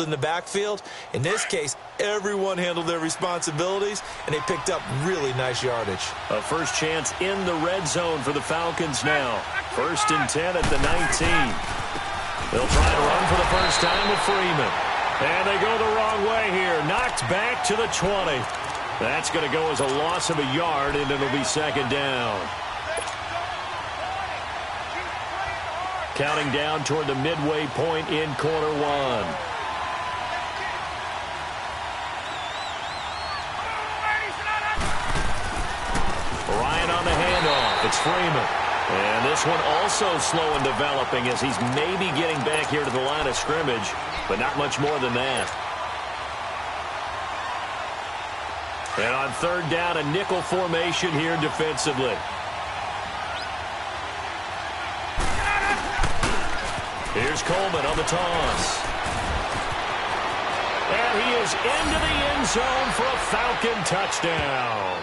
in the backfield. In this case, everyone handled their responsibilities, and they picked up really nice yardage. A first chance in the red zone for the Falcons now. 1st and 10 at the 19. They'll try to run for the first time with Freeman. And they go the wrong way here. Knocked back to the 20. That's going to go as a loss of a yard, and it'll be 2nd down. Counting down toward the midway point in quarter one. Ryan on the handoff. It's Freeman. And this one also slow in developing as he's maybe getting back here to the line of scrimmage, but not much more than that. And on 3rd down, a nickel formation here defensively. Here's Coleman on the toss. And he is into the end zone for a Falcon touchdown.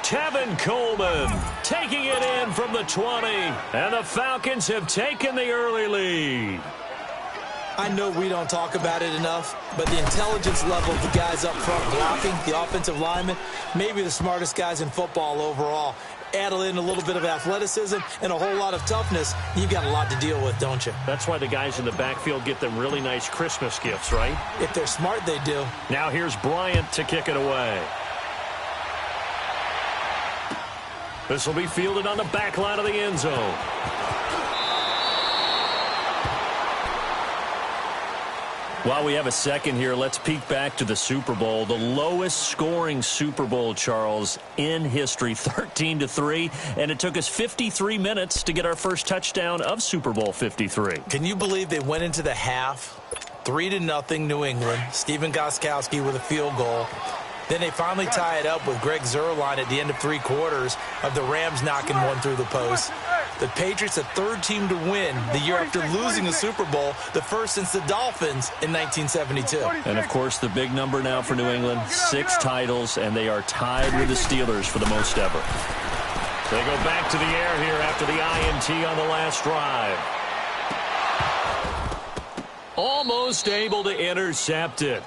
Tevin Coleman taking it in from the 20. And the Falcons have taken the early lead. I know we don't talk about it enough, but the intelligence level of the guys up front blocking, the offensive linemen, maybe the smartest guys in football overall. Add in a little bit of athleticism and a whole lot of toughness, you've got a lot to deal with, don't you? That's why the guys in the backfield get them really nice Christmas gifts, right? If they're smart, they do. Now here's Bryant to kick it away. This will be fielded on the back line of the end zone. While we have a second here, let's peek back to the Super Bowl. The lowest scoring Super Bowl, Charles, in history, 13-3. And it took us 53 minutes to get our first touchdown of Super Bowl 53. Can you believe they went into the half, 3-0 New England, Stephen Gostkowski with a field goal. Then they finally tie it up with Greg Zuerlein at the end of 3 quarters of the Rams knocking one through the post. The Patriots, the 3rd team to win the year after losing the Super Bowl, the first since the Dolphins in 1972. And, of course, the big number now for New England, 6 titles, and they are tied with the Steelers for the most ever. They go back to the air here after the INT on the last drive. Almost able to intercept it.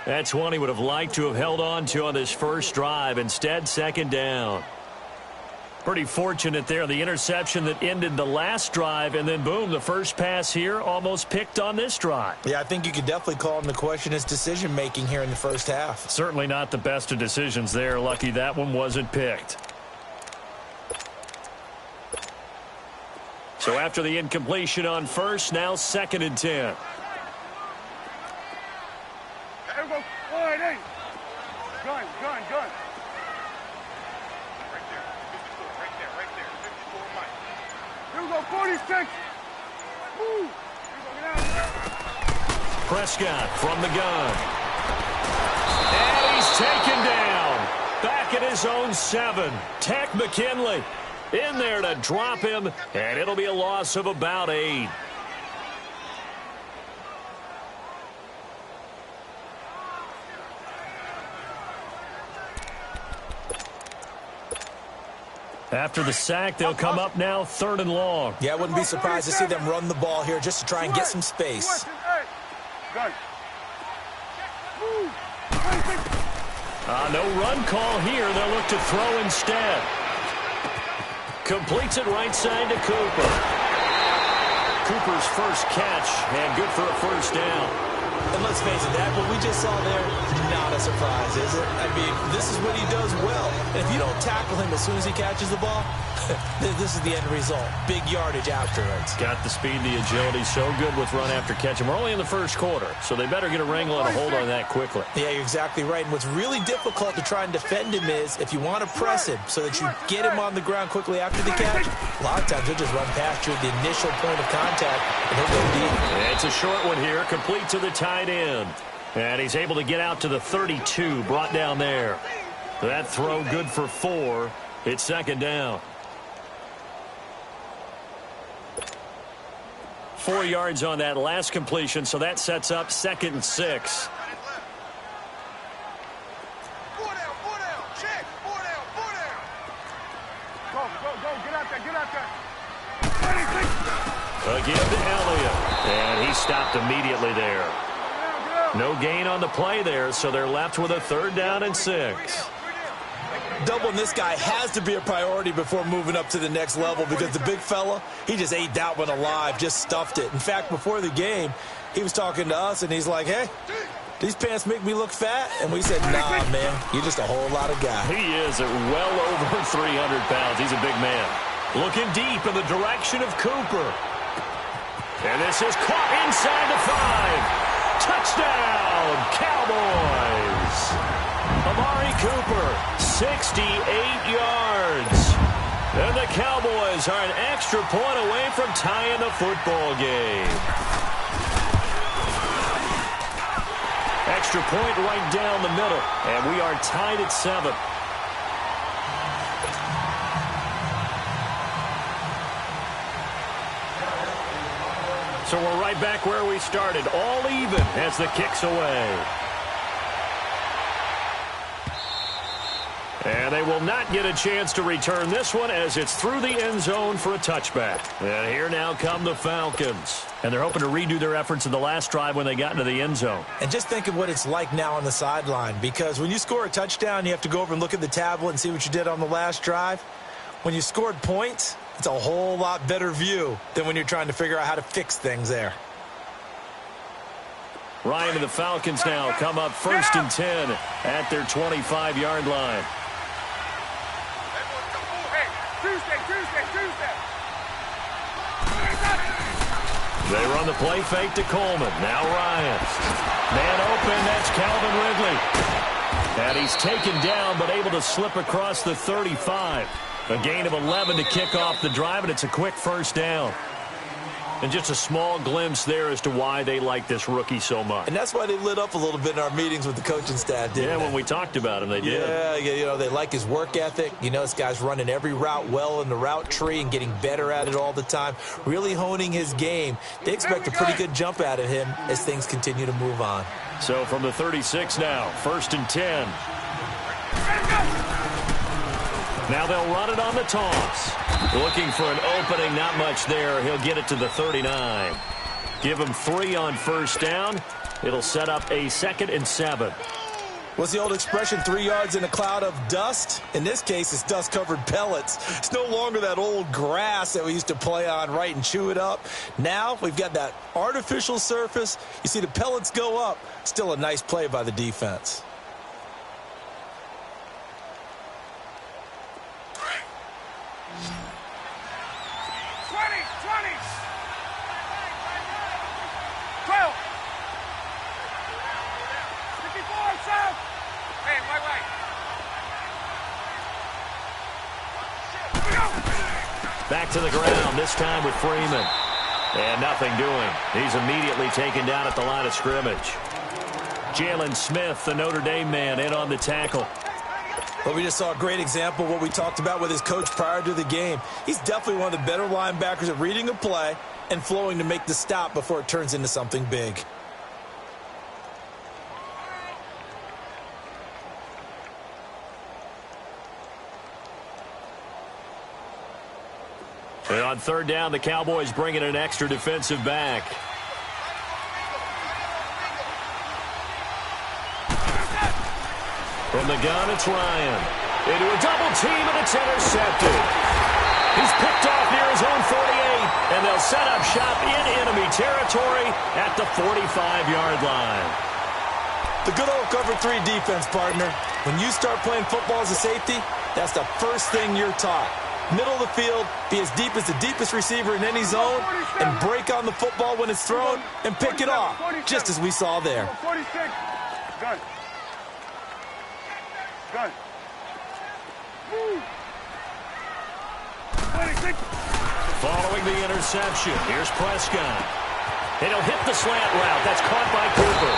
That's one he would have liked to have held on to on this first drive. Instead, 2nd down. Pretty fortunate there. The interception that ended the last drive, and then, boom, the first pass here almost picked on this drive. Yeah, I think you could definitely call him to question his decision-making here in the first half. Certainly not the best of decisions there. Lucky that one wasn't picked. So after the incompletion on first, now 2nd and 10. Gun. Here we go, 46. Woo. Prescott from the gun. And he's taken down. Back at his own 7. Takk McKinley in there to drop him, and it'll be a loss of about 8. After the sack, they'll come up now 3rd and long. Yeah, I wouldn't be surprised to see them run the ball here just to try and get some space. No run call here. They'll look to throw instead. Completes it right side to Cooper. Cooper's first catch, and good for a first down. And let's face it, that what we just saw there, not a surprise, is it? I mean, this is what he does well. And if you don't tackle him as soon as he catches the ball, this is the end result. Big yardage afterwards. Got the speed, the agility, so good with run after catch. And we're only in the first quarter, so they better get a wrangle and a hold on that quickly. Yeah, you're exactly right. And what's really difficult to try and defend him is if you want to press him so that you get him on the ground quickly after the catch, a lot of times he'll just run past you at the initial point of contact, and he'll go deep. It's a short one here, complete to the tight end. And he's able to get out to the 32, brought down there. That throw good for 4. It's 2nd down. 4 yards on that last completion, so that sets up 2nd and 6. Again to Elliott. And he stopped immediately there. No gain on the play there, so they're left with a 3rd down and 6. Doubling this guy has to be a priority before moving up to the next level because the big fella, he just ate that one alive, just stuffed it. In fact, before the game, he was talking to us, and he's like, hey, these pants make me look fat? And we said, nah, man, you're just a whole lot of guy. He is at well over 300 pounds. He's a big man. Looking deep in the direction of Cooper. And this is caught inside the 5. Touchdown, Cowboys. Amari Cooper, 68 yards. And the Cowboys are an extra point away from tying the football game. Extra point right down the middle, and we are tied at 7. So we're right back where we started, all even as the kick's away. And they will not get a chance to return this one as it's through the end zone for a touchback. And here now come the Falcons. And they're hoping to redo their efforts in the last drive when they got into the end zone. And just think of what it's like now on the sideline, because when you score a touchdown, you have to go over and look at the tablet and see what you did on the last drive. When you scored points, it's a whole lot better view than when you're trying to figure out how to fix things there. Ryan and the Falcons now come up 1st and 10 at their 25-yard line. They run the play fake to Coleman. Now Ryan. Man open, that's Calvin Ridley. And he's taken down but able to slip across the 35. A gain of 11 to kick off the drive, and it's a quick 1st down. And just a small glimpse there as to why they like this rookie so much. And that's why they lit up a little bit in our meetings with the coaching staff, didn't they? When we talked about him, they did. Yeah, you know, they like his work ethic. You know, this guy's running every route well in the route tree and getting better at it all the time, really honing his game. They expect a pretty good jump out of him as things continue to move on. So from the 36 now, 1st and 10. Now they'll run it on the toss. Looking for an opening, not much there. He'll get it to the 39. Give him 3 on 1st down. It'll set up a 2nd and 7. What's the old expression, 3 yards in a cloud of dust? In this case, it's dust-covered pellets. It's no longer that old grass that we used to play on, right, and chew it up. Now we've got that artificial surface. You see the pellets go up. Still a nice play by the defense. Back to the ground, this time with Freeman. And nothing doing. He's immediately taken down at the line of scrimmage. Jalen Smith, the Notre Dame man, in on the tackle. Well, we just saw a great example of what we talked about with his coach prior to the game. He's definitely one of the better linebackers at reading a play and flowing to make the stop before it turns into something big. And on 3rd down, the Cowboys bring in an extra defensive back. From the gun, it's Ryan. Into a double team, and it's intercepted. He's picked off near his own 48, and they'll set up shop in enemy territory at the 45-yard line. The good old cover 3 defense, partner. When you start playing football as a safety, that's the first thing you're taught. Middle of the field, be as deep as the deepest receiver in any zone, and break on the football when it's thrown and pick it off, just as we saw there. 46. Gun. Gun. 26. Following the interception, here's Prescott. And he'll hit the slant route. That's caught by Cooper.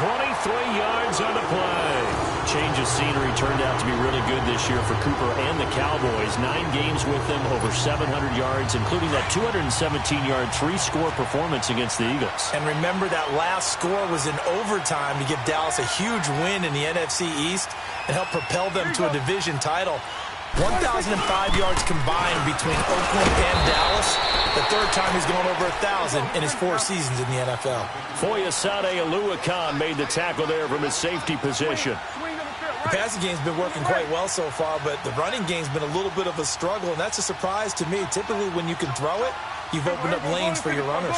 23 yards on the play. Change of scenery turned out to be really good this year for Cooper and the Cowboys. 9 games with them, over 700 yards, including that 217-yard 3-score performance against the Eagles. And remember, that last score was in overtime to give Dallas a huge win in the NFC East and help propel them to a division title. 1,005 yards combined between Oakland and Dallas. The third time he's gone over 1,000 in his 4 seasons in the NFL. Foyesade Oluwakan made the tackle there from his safety position. The passing game's been working quite well so far, but the running game's been a little bit of a struggle, and that's a surprise to me. Typically, when you can throw it, you've opened up lanes for your runners.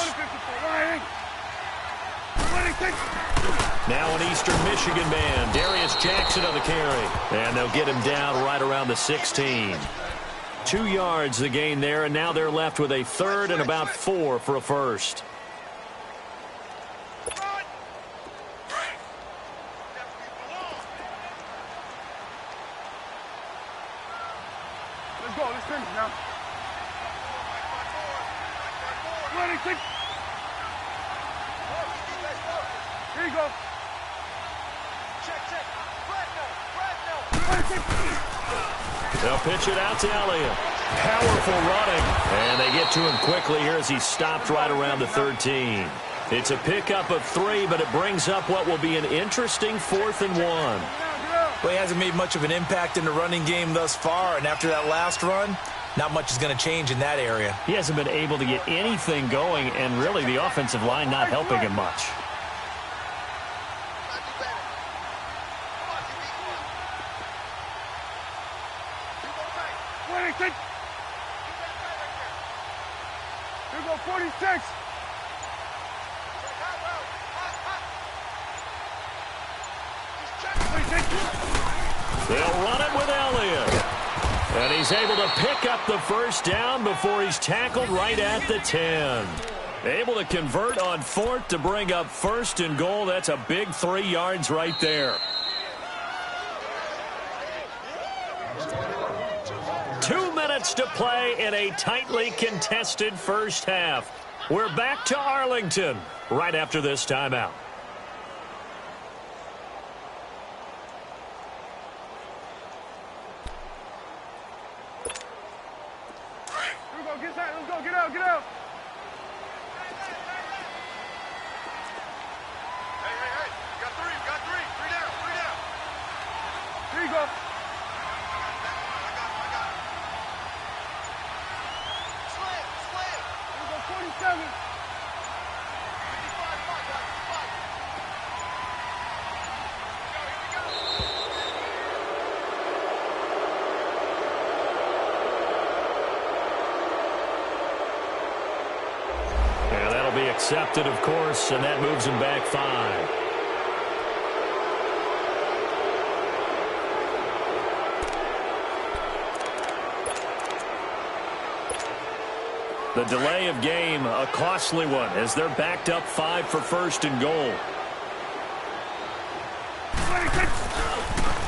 Now an Eastern Michigan man, Darius Jackson on the carry. And they'll get him down right around the 16. 2 yards the gain there, and now they're left with a third and about 4 for a first. Let's go. Let's finish now. Ready, kick. Here you go. Check. They'll pitch it out to Elliott. Powerful running. And they get to him quickly here as he stopped right around the 13. It's a pickup of 3, but it brings up what will be an interesting 4th and 1. Well, he hasn't made much of an impact in the running game thus far, and after that last run, not much is going to change in that area. He hasn't been able to get anything going, and really the offensive line not helping him much. Here we go, 46. They'll run it with Elliott. And he's able to pick up the first down before he's tackled right at the 10. Able to convert on 4th to bring up 1st and goal. That's a big 3 yards right there. 2 minutes to play in a tightly contested first half. We're back to Arlington right after this timeout. Get out. Hey. You got three. Three down. Here you go. I got it. Slam. Here we go, 47. 55. Be accepted, of course, and that moves him back 5. The delay of game, a costly one, as they're backed up 5 for 1st and goal.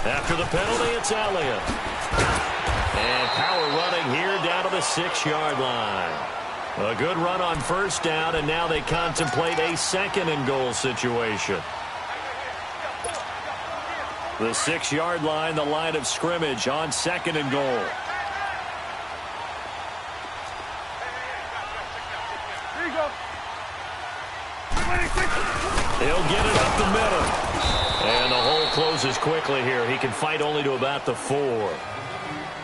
After the penalty, it's Elliott. And power running here down to the 6-yard line. A good run on 1st down, and now they contemplate a 2nd and goal situation. The 6-yard line, the line of scrimmage on 2nd and goal. Here you go. He'll get it up the middle. And the hole closes quickly here. He can fight only to about the 4.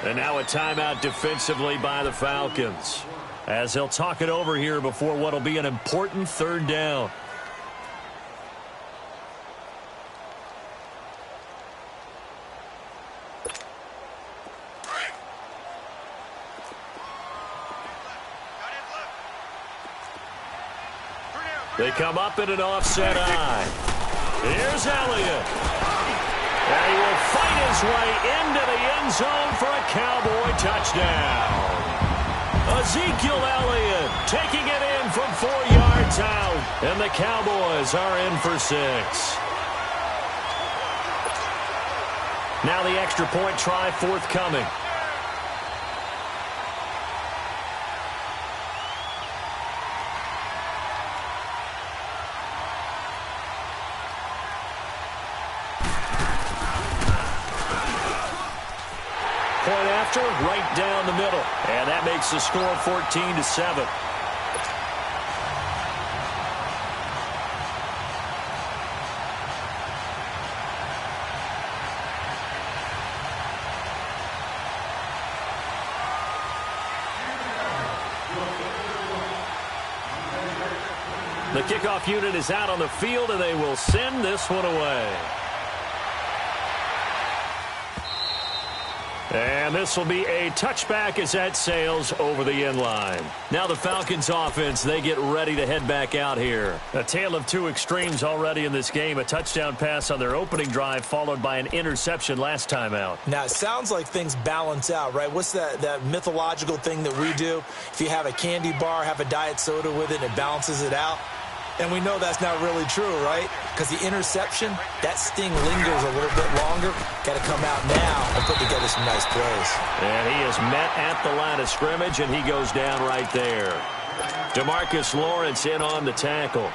And now a timeout defensively by the Falcons, as they'll talk it over here before what will be an important 3rd down. They come up in an offset eye. Here's Elliott. And he will fight his way into the end zone for a Cowboy touchdown. Ezekiel Elliott taking it in from 4 yards out. And the Cowboys are in for 6. Now the extra point try forthcoming. Point after, right down the middle. And that makes the score 14-7. The kickoff unit is out on the field, and they will send this one away. And this will be a touchback as that sails over the end line. Now the Falcons offense, they get ready to head back out here. A tale of two extremes already in this game. A touchdown pass on their opening drive followed by an interception last time out. Now, it sounds like things balance out, right? What's that mythological thing that we do? If you have a candy bar, have a diet soda with it, it balances it out. And we know that's not really true, right? Because the interception, that sting lingers a little bit longer. Got to come out now and put together some nice plays. And he is met at the line of scrimmage, and he goes down right there. DeMarcus Lawrence in on the tackle.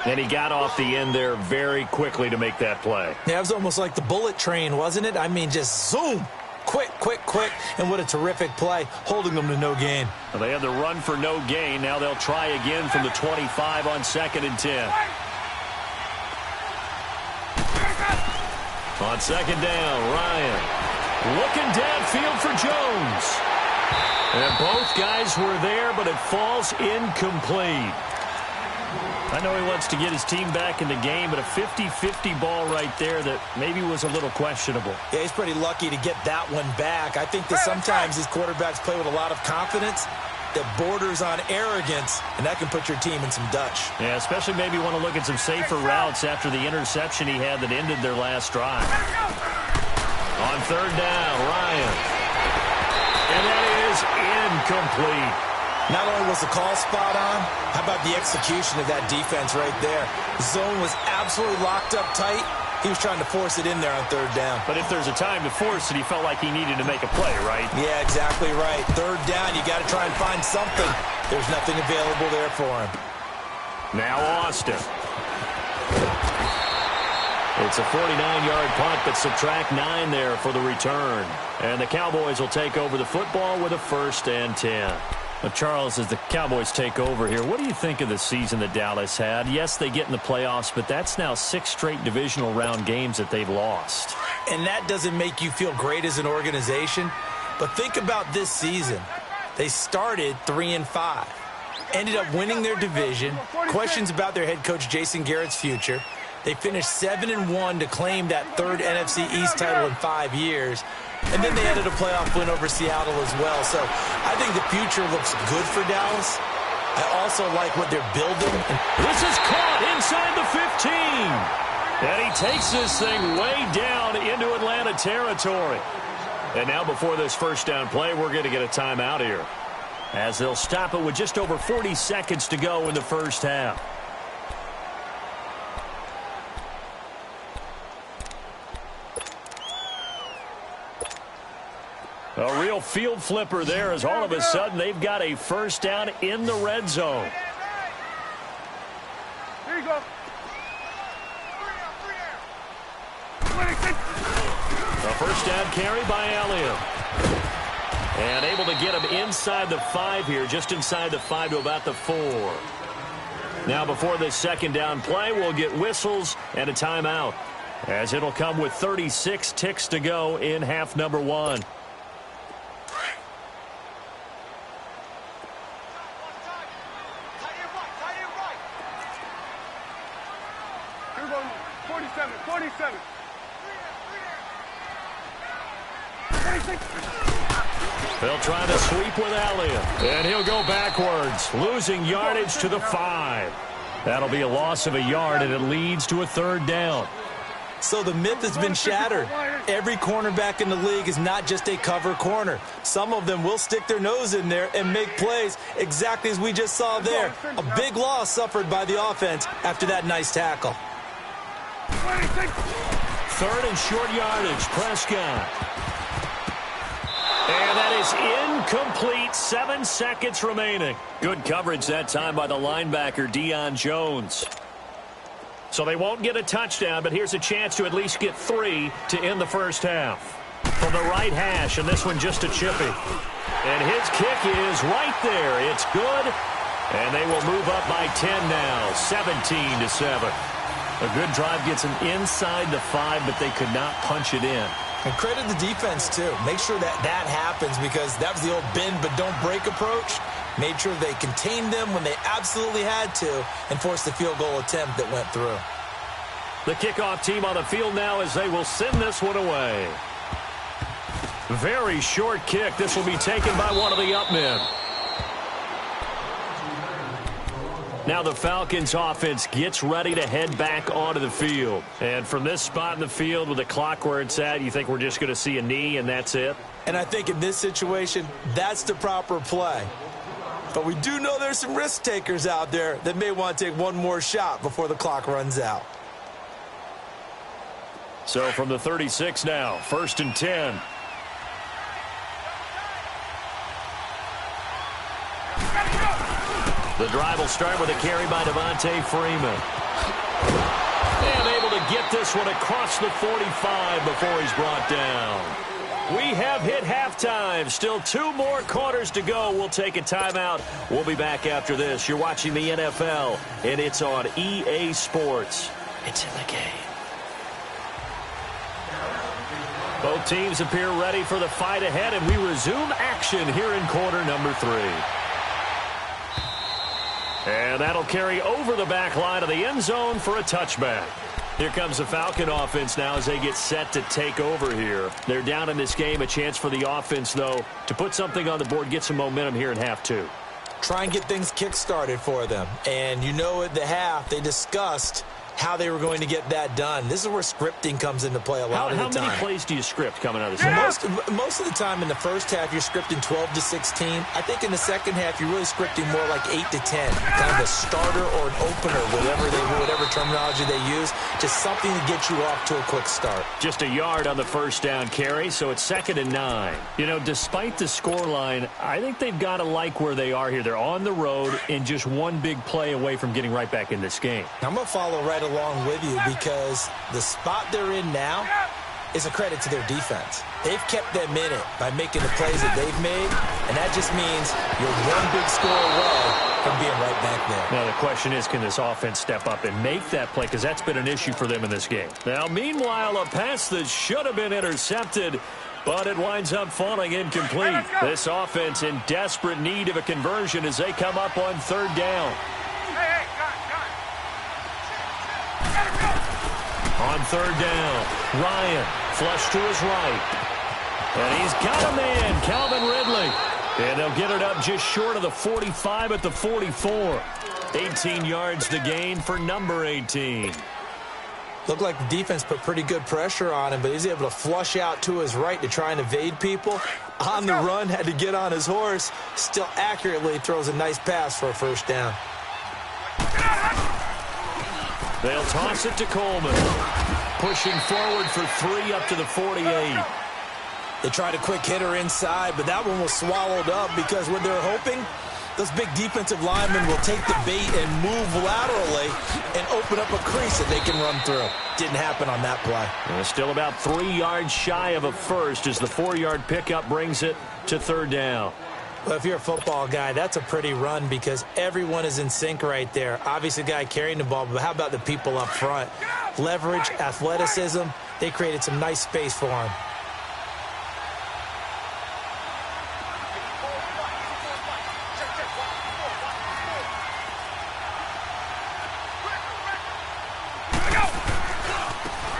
And he got off the end there very quickly to make that play. Yeah, it was almost like the bullet train, wasn't it? I mean, just zoom. Quick, quick, quick, and what a terrific play, holding them to no gain. Well, they had the run for no gain. Now they'll try again from the 25 on 2nd and 10. On 2nd down, Ryan looking downfield for Jones. And both guys were there, but it falls incomplete. I know he wants to get his team back in the game, but a 50-50 ball right there that maybe was a little questionable. Yeah, he's pretty lucky to get that one back. I think that sometimes these quarterbacks play with a lot of confidence that borders on arrogance, and that can put your team in some Dutch. Yeah, especially maybe want to look at some safer routes after the interception he had that ended their last drive. On 3rd down, Ryan. And that is incomplete. Not only was the call spot on, how about the execution of that defense right there? The zone was absolutely locked up tight. He was trying to force it in there on 3rd down. But if there's a time to force it, he felt like he needed to make a play, right? Yeah, exactly right. 3rd down, you got to try and find something. There's nothing available there for him. Now Austin. It's a 49-yard punt, but subtract 9 there for the return. And the Cowboys will take over the football with a 1st and 10. Well, Charles, as the Cowboys take over here, what do you think of the season that Dallas had? Yes, they get in the playoffs, but that's now 6 straight divisional round games that they've lost. And that doesn't make you feel great as an organization. But think about this season. They started 3-5, ended up winning their division. Questions about their head coach, Jason Garrett's future. They finished 7-1 to claim that 3rd NFC East title in 5 years. And then they added a playoff win over Seattle as well. So I think the future looks good for Dallas. I also like what they're building. This is caught inside the 15. And he takes this thing way down into Atlanta territory. And now before this 1st down play, we're going to get a timeout here, as they'll stop it with just over 40 seconds to go in the 1st half. A real field flipper there, as all of a sudden they've got a 1st down in the red zone. Here you go. A 1st down carry by Elliott. And able to get him inside the 5 here, just inside the 5 to about the 4. Now before this 2nd down play, we'll get whistles and a timeout, as it'll come with 36 ticks to go in half number 1. They'll try to sweep with Elliott, and he'll go backwards, losing yardage to the 5. That'll be a loss of a yard, and it leads to a 3rd down. So the myth has been shattered. Every cornerback in the league is not just a cover corner. Some of them will stick their nose in there and make plays exactly as we just saw there. A big loss suffered by the offense after that nice tackle. 3rd and short yardage, Prescott. And that is incomplete. 7 seconds remaining. Good coverage that time by the linebacker, Deion Jones. So they won't get a touchdown, but here's a chance to at least get 3 to end the 1st half. From the right hash, and this one just a chippy. And his kick is right there. It's good. And they will move up by 10 now, 17-7. A good drive gets them inside the 5, but they could not punch it in. And credit the defense, too. Make sure that happens, because that was the old bend but don't break approach. Made sure they contained them when they absolutely had to and forced the field goal attempt that went through. The kickoff team on the field now as they will send this one away. Very short kick. This will be taken by one of the up men. Now the Falcons offense gets ready to head back onto the field. And from this spot in the field with the clock where it's at, you think we're just going to see a knee and that's it? And I think in this situation, that's the proper play. But we do know there's some risk takers out there that may want to take one more shot before the clock runs out. So from the 36 now, 1st and 10. The drive will start with a carry by Devontae Freeman. And able to get this one across the 45 before he's brought down. We have hit halftime. Still 2 more quarters to go. We'll take a timeout. We'll be back after this. You're watching the NFL, and it's on EA Sports. It's in the game. Both teams appear ready for the fight ahead, and we resume action here in quarter number 3. And that'll carry over the back line of the end zone for a touchback. Here comes the Falcon offense now as they get set to take over here. They're down in this game. A chance for the offense, though, to put something on the board, get some momentum here in half 2. Try and get things kick-started for them. And you know at the half, they discussed how they were going to get that done. This is where scripting comes into play a lot of the time. How many plays do you script coming out of this? Most of the time in the first half, you're scripting 12 to 16. I think in the second half, you're really scripting more like 8 to 10. Kind of a starter or an opener, whatever terminology they use. Just something to get you off to a quick start. Just a yard on the first down carry, so it's 2nd and 9. You know, despite the scoreline, I think they've got to like where they are here. They're on the road and just one big play away from getting right back in this game. I'm going to follow right along with you because the spot they're in now is a credit to their defense. They've kept them in it by making the plays that they've made, and that just means you're one big score away from being right back there. Now the question is, can this offense step up and make that play? Because that's been an issue for them in this game. Now, meanwhile, a pass that should have been intercepted, but it winds up falling incomplete. This offense in desperate need of a conversion as they come up on 3rd down. On 3rd down, Ryan flush to his right. And he's got a man, Calvin Ridley. And they'll get it up just short of the 45 at the 44. 18 yards the gain for number 18. Looked like the defense put pretty good pressure on him, but he's able to flush out to his right to try and evade people. On the run, had to get on his horse. Still accurately throws a nice pass for a 1st down. They'll toss it to Coleman. Pushing forward for 3 up to the 48. They tried a quick hitter inside, but that one was swallowed up because what they're hoping, those big defensive linemen will take the bait and move laterally and open up a crease that they can run through. Didn't happen on that play. Still about 3 yards shy of a first as the 4-yard pickup brings it to 3rd down. Well, if you're a football guy, that's a pretty run because everyone is in sync right there. Obviously, the guy carrying the ball, but how about the people up front? Leverage, athleticism, they created some nice space for him.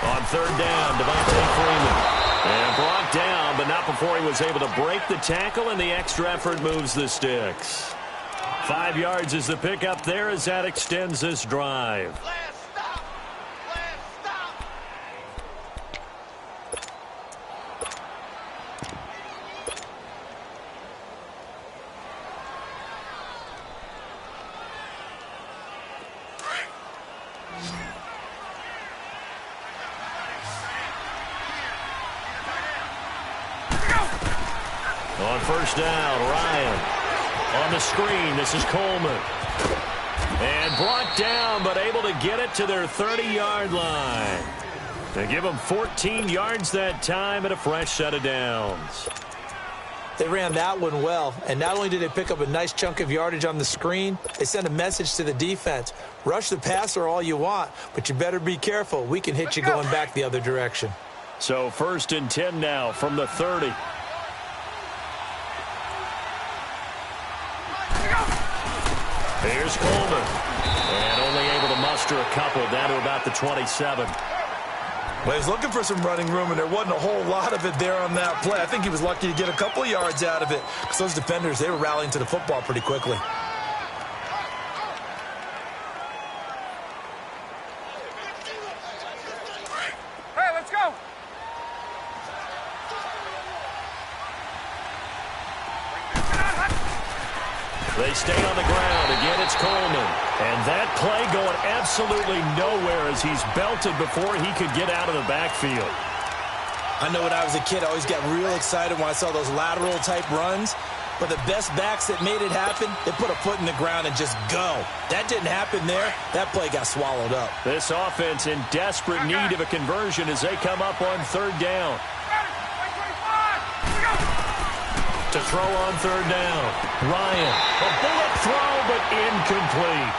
On 3rd down, Devontae Freeman. And brought down, but not before he was able to break the tackle, and the extra effort moves the sticks. 5 yards is the pickup there as that extends this drive. On 1st down, Ryan. On the screen, this is Coleman. And brought down, but able to get it to their 30-yard line. They give them 14 yards that time and a fresh set of downs. They ran that one well, and not only did they pick up a nice chunk of yardage on the screen, they sent a message to the defense. Rush the passer all you want, but you better be careful. We can hit you going back the other direction. So 1st and 10 now from the 30. Here's Coleman. And only able to muster a couple down to about the 27. Well, he was looking for some running room, and there wasn't a whole lot of it there on that play. I think he was lucky to get a couple yards out of it because those defenders, they were rallying to the football pretty quickly. Hey, let's go. They stay on the ground. Again, it's Coleman. And that play going absolutely nowhere as he's belted before he could get out of the backfield. I know when I was a kid, I always got real excited when I saw those lateral-type runs. But the best backs that made it happen, they put a foot in the ground and just go. That didn't happen there. That play got swallowed up. This offense in desperate need of a conversion as they come up on third down. To throw on third down. Ryan, a bullet throw, but incomplete.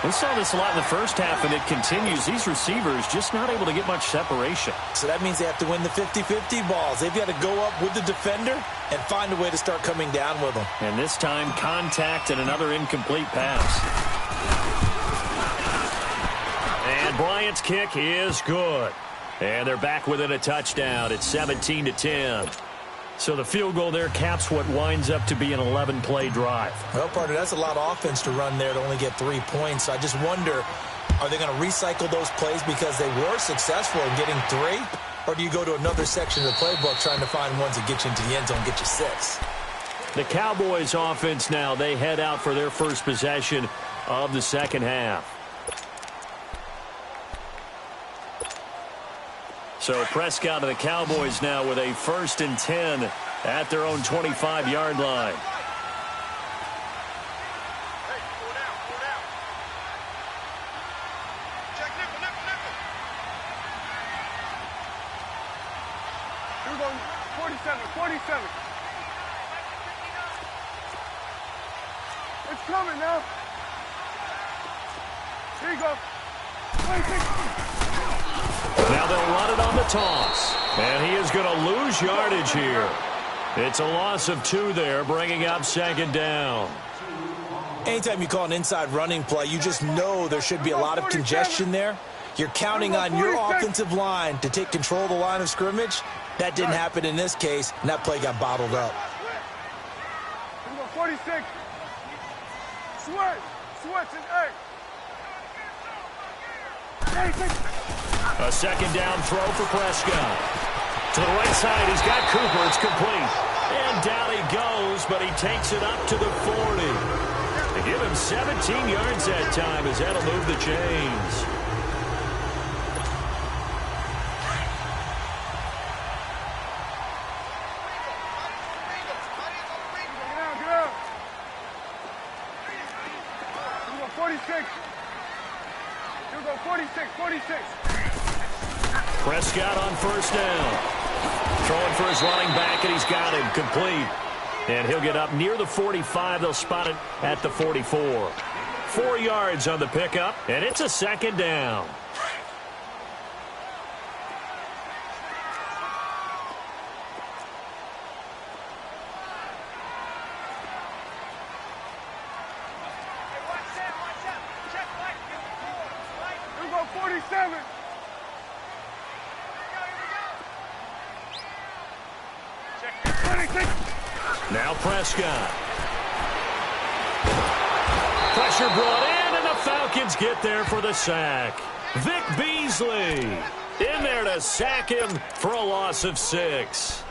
We saw this a lot in the first half, and it continues. These receivers just not able to get much separation. So that means they have to win the 50-50 balls. They've got to go up with the defender and find a way to start coming down with them. And this time, contact and another incomplete pass. And Bryant's kick is good. And they're back within a touchdown. It's 17-10. So the field goal there caps what winds up to be an 11-play drive. Well, partner, that's a lot of offense to run there to only get 3 points. So I just wonder, are they going to recycle those plays because they were successful in getting 3? Or do you go to another section of the playbook trying to find ones that get you into the end zone, get you 6? The Cowboys offense now, they head out for their first possession of the second half. So Prescott and the Cowboys now with a 1st and 10 at their own 25-yard line. Hey, pull down, pull down. Check nickel, nickel, nickel. Here we go, 47, 47. It's coming now. Here you go. 26. Now they'll run it on the toss. And he is going to lose yardage here. It's a loss of 2 there, bringing up second down. Anytime you call an inside running play, you just know there should be a lot of congestion there. You're counting on your offensive line to take control of the line of scrimmage. That didn't happen in this case, and that play got bottled up. Here we go, 46. Switch, and 8. A second down throw for Prescott. To the right side, he's got Cooper. It's complete. And down he goes, but he takes it up to the 40. To give him 17 yards that time as that'll move the chains. Get out. Here we go, 46. Here we go, 46. Prescott on first down. Throwing for his running back, and he's got him complete. And he'll get up near the 45. They'll spot it at the 44. 4 yards on the pickup, and it's a second down. Here we go, 47. Now Prescott. Pressure brought in, and the Falcons get there for the sack. Vic Beasley in there to sack him for a loss of 6.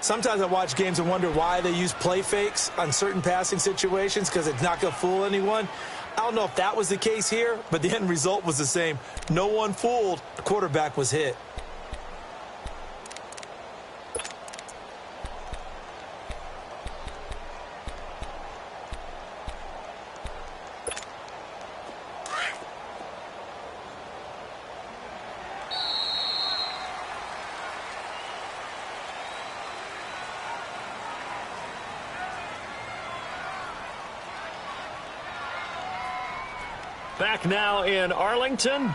Sometimes I watch games and wonder why they use play fakes on certain passing situations because it's not going to fool anyone. I don't know if that was the case here, but the end result was the same. No one fooled. The quarterback was hit. Back now in Arlington.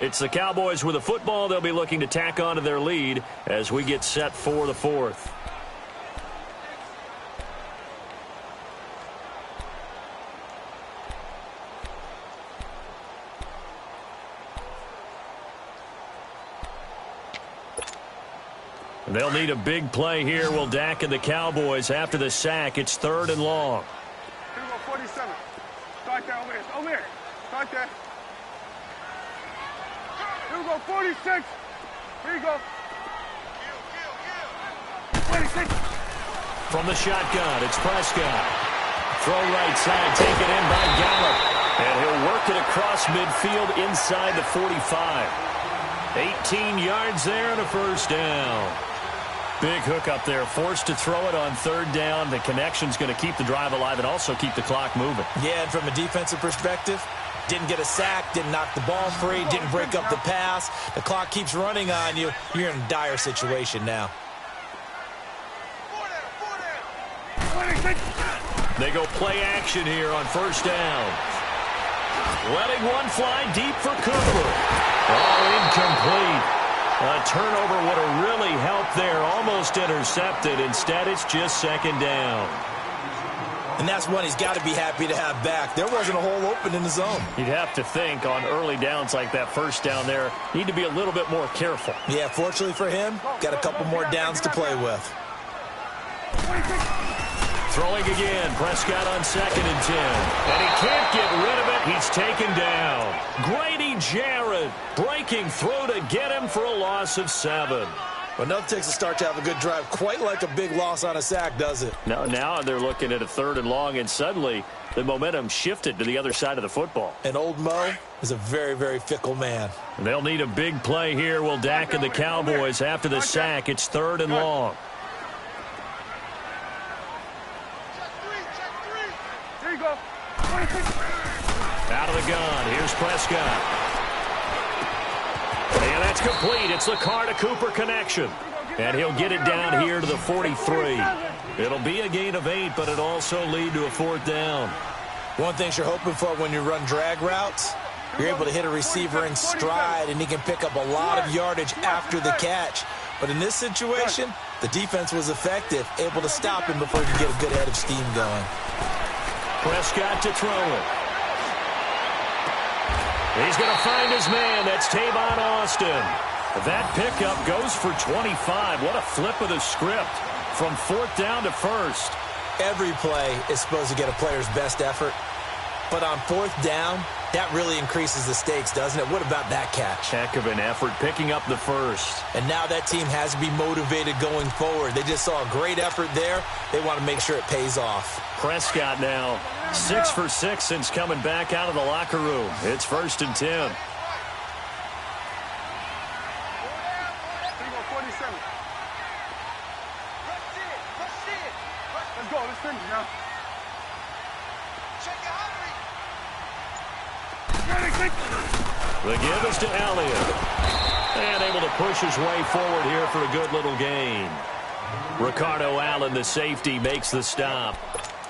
It's the Cowboys with a football. They'll be looking to tack on to their lead as we get set for the 4th. They'll need a big play here. Will Dak and the Cowboys after the sack. It's 3rd and long. Here we go, 47. Start there, over here. Over here. Start there. Here we go, 46. Here you go. 26. From the shotgun, it's Prescott. Throw right side, taken in by Gallup. And he'll work it across midfield inside the 45. 18 yards there and a first down. Big hook up there, forced to throw it on 3rd down. The connection's going to keep the drive alive and also keep the clock moving. Yeah, and from a defensive perspective, didn't get a sack, didn't knock the ball free, didn't break up the pass. The clock keeps running on you. You're in a dire situation now. They go play action here on 1st down. Letting one fly deep for Cooper. Oh, incomplete. A turnover would have really helped there. Almost intercepted. Instead, it's just 2nd down. And that's one he's got to be happy to have back. There wasn't a hole open in the zone. You'd have to think on early downs like that 1st down there, need to be a little bit more careful. Yeah, fortunately for him, got a couple more downs to play with. Throwing again, Prescott on 2nd and 10. And he can't get rid of it. He's taken down. Grady Jarrett breaking through to get him for a loss of 7. Well, nothing takes a start to have a good drive. Quite like a big loss on a sack, does it? Now they're looking at a 3rd and long, and suddenly the momentum shifted to the other side of the football. And old Mo is a very, very fickle man. They'll need a big play here. Will Dak and the Cowboys after the sack. It's 3rd and long. Here you go. 26. Out of the gun. Here's Prescott. And that's complete. It's the Carr to Cooper connection. And he'll get it down here to the 43. It'll be a gain of 8, but it'll also lead to a 4th down. One thing you're hoping for when you run drag routes, you're able to hit a receiver in stride, and he can pick up a lot of yardage after the catch. But in this situation, the defense was effective, able to stop him before he could get a good head of steam going. Prescott to throw it. He's going to find his man. That's Tavon Austin. That pickup goes for 25. What a flip of the script from 4th down to 1st. Every play is supposed to get a player's best effort. But on 4th down, that really increases the stakes, doesn't it? What about that catch? Heck of an effort picking up the 1st. And now that team has to be motivated going forward. They just saw a great effort there. They want to make sure it pays off. Prescott now 6 for 6 since coming back out of the locker room. It's 1st and 10. Here you go, 47. Let's go, let's finish now. The give is to Elliott. And able to push his way forward here for a good little gain. Ricardo Allen, the safety, makes the stop.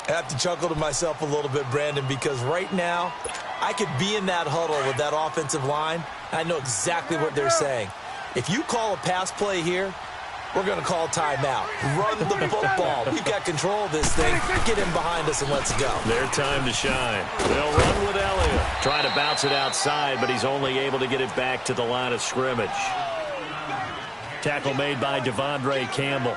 I have to chuckle to myself a little bit, Brandon, because right now I could be in that huddle with that offensive line. I know exactly what they're saying. If you call a pass play here, we're going to call timeout. Run the football. We've got control of this thing. Get him behind us and let's go. Their time to shine. They'll run with Elliott. Trying to bounce it outside, but he's only able to get it back to the line of scrimmage. Tackle made by Devondre Campbell.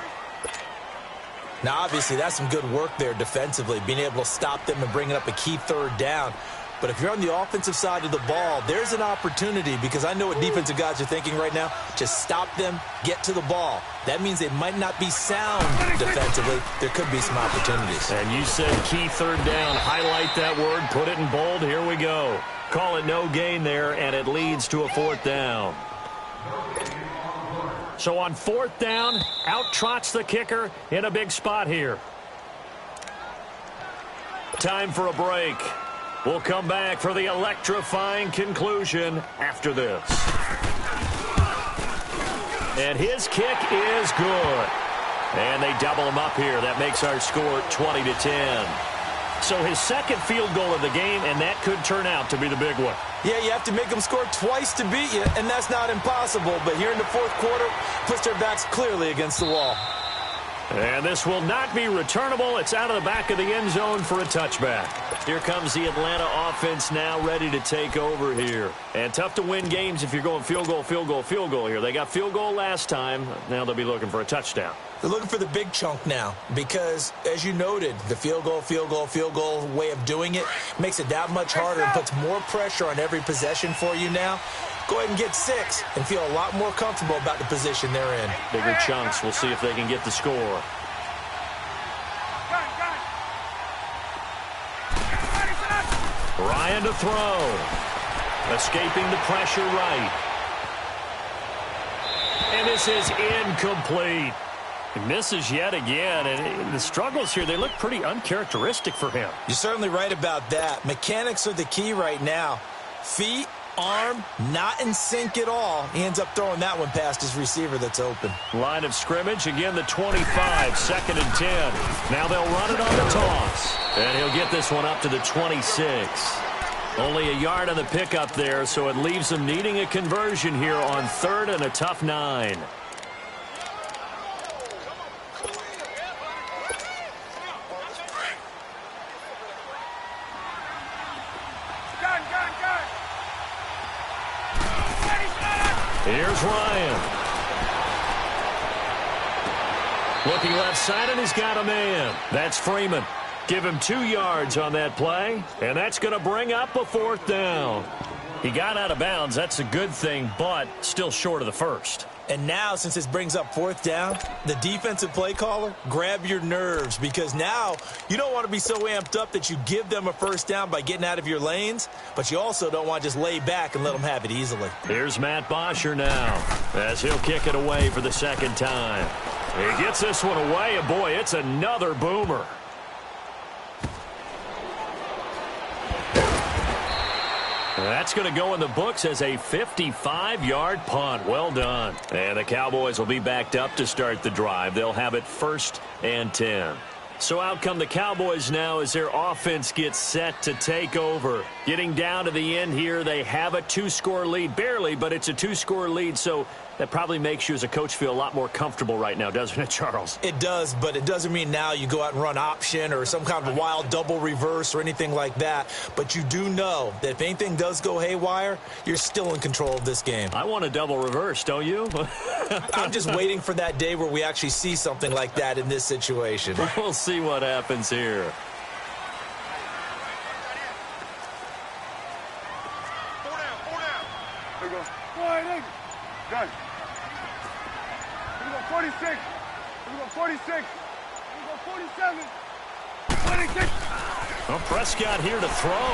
Now, obviously, that's some good work there defensively, being able to stop them and bringing up a key 3rd down. But if you're on the offensive side of the ball, there's an opportunity, because I know what defensive guys are thinking right now. Just stop them, get to the ball. That means they might not be sound defensively. There could be some opportunities. And you said key 3rd down. Highlight that word, put it in bold. Here we go. Call it no gain there, and it leads to a 4th down. So on 4th down, out trots the kicker in a big spot here. Time for a break. We'll come back for the electrifying conclusion after this. And his kick is good. And they double him up here. That makes our score 20-10. So his 2nd field goal of the game, and that could turn out to be the big one. Yeah, you have to make them score twice to beat you, and that's not impossible. But here in the 4th quarter, puts their backs clearly against the wall. And this will not be returnable. It's out of the back of the end zone for a touchback. Here comes the Atlanta offense now ready to take over here. And tough to win games if you're going field goal, field goal, field goal here. They got field goal last time. Now they'll be looking for a touchdown. They're looking for the big chunk now because, as you noted, the field goal, field goal, field goal way of doing it makes it that much harder and puts more pressure on every possession for you now. Go ahead and get 6 and feel a lot more comfortable about the position they're in. Bigger chunks. We'll see if they can get the score. Ryan to throw. Escaping the pressure right. And this is incomplete. He misses yet again, and the struggles here, they look pretty uncharacteristic for him. You're certainly right about that. Mechanics are the key right now. Feet, arm, not in sync at all. He ends up throwing that one past his receiver that's open. Line of scrimmage, again the 25, 2nd and 10. Now they'll run it on the toss. And he'll get this one up to the 26. Only a yard on the pickup there, so it leaves him needing a conversion here on 3rd and a tough 9. Here's Ryan. Looking left side, and he's got a man. That's Freeman. Give him 2 yards on that play, and that's going to bring up a 4th down. He got out of bounds. That's a good thing, but still short of the first. And now, since this brings up 4th down, the defensive play caller, grab your nerves, because now you don't want to be so amped up that you give them a 1st down by getting out of your lanes, but you also don't want to just lay back and let them have it easily. Here's Matt Bosher now, as he'll kick it away for the 2nd time. He gets this one away, and boy, it's another boomer. That's going to go in the books as a 55-yard punt. Well done. And the Cowboys will be backed up to start the drive. They'll have it 1st and 10. So out come the Cowboys now as their offense gets set to take over. Getting down to the end here, they have a 2-score lead. Barely, but it's a 2-score lead, so that probably makes you as a coach feel a lot more comfortable right now, doesn't it, Charles? It does, but it doesn't mean now you go out and run option or some kind of a wild double reverse or anything like that. But you do know that if anything does go haywire, you're still in control of this game. I want a double reverse, don't you? I'm just waiting for that day where we actually see something like that in this situation. We'll see what happens here. Four down. There you go. Done. Here we go, 46. Here we go, 46. Here we go, 47. 26. Well, Prescott here to throw.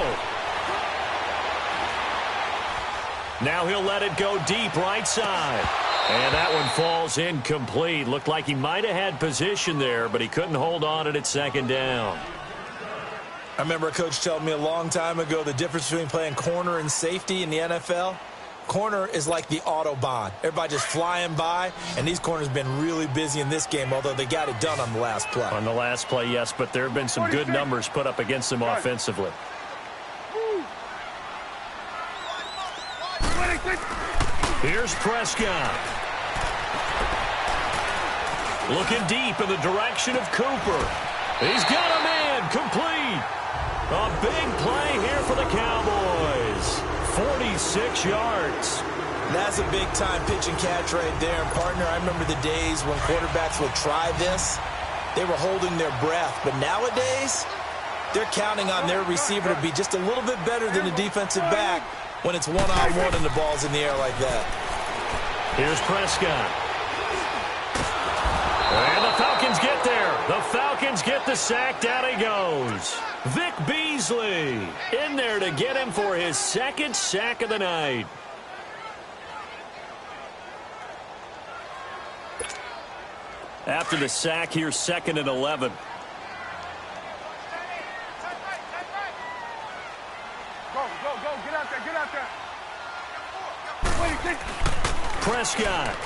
Now he'll let it go deep right side. And that one falls incomplete. Looked like he might have had position there, but he couldn't hold on at 2nd down. I remember a coach telling me a long time ago the difference between playing corner and safety in the NFL. Corner is like the Autobahn. Everybody just flying by, and these corners have been really busy in this game, although they got it done on the last play. On the last play, yes, but there have been some good numbers put up against them offensively. Here's Prescott. Looking deep in the direction of Cooper. He's got a man, complete. A big play here for the Cowboys. 46 yards. That's a big-time pitch and catch right there. And, partner, I remember the days when quarterbacks would try this. They were holding their breath. But nowadays, they're counting on their receiver to be just a little bit better than the defensive back when it's one-on-one and the ball's in the air like that. Here's Prescott. And the Falcons get there. The Falcons get the sack. Down he goes. Vic Beasley in there to get him for his 2nd sack of the night. After the sack, here's 2nd and 11. Go. Get out there. Prescott.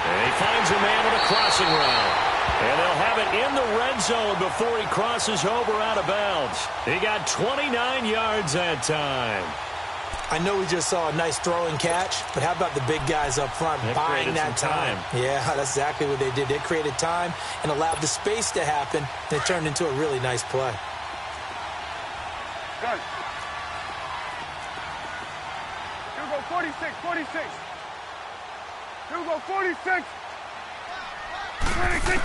And he finds a man with a crossing route. And they'll have it in the red zone before he crosses over out of bounds. He got 29 yards that time. I know we just saw a nice throw and catch, but how about the big guys up front buying that time? Yeah, that's exactly what they did. They created time and allowed the space to happen, and it turned into a really nice play. Good. Here we go, 46, 46. Here we go, 46. 26.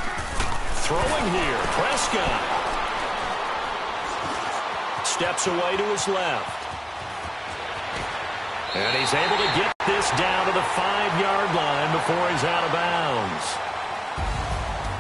Throwing here, Prescott. Steps away to his left. And he's able to get this down to the 5-yard line before he's out of bounds.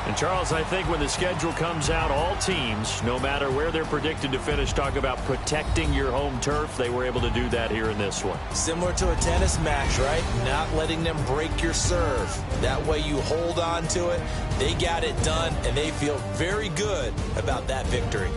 And, Charles, I think when the schedule comes out, all teams, no matter where they're predicted to finish, talk about protecting your home turf. They were able to do that here in this one. Similar to a tennis match, right? Not letting them break your serve. That way you hold on to it. They got it done, and they feel very good about that victory.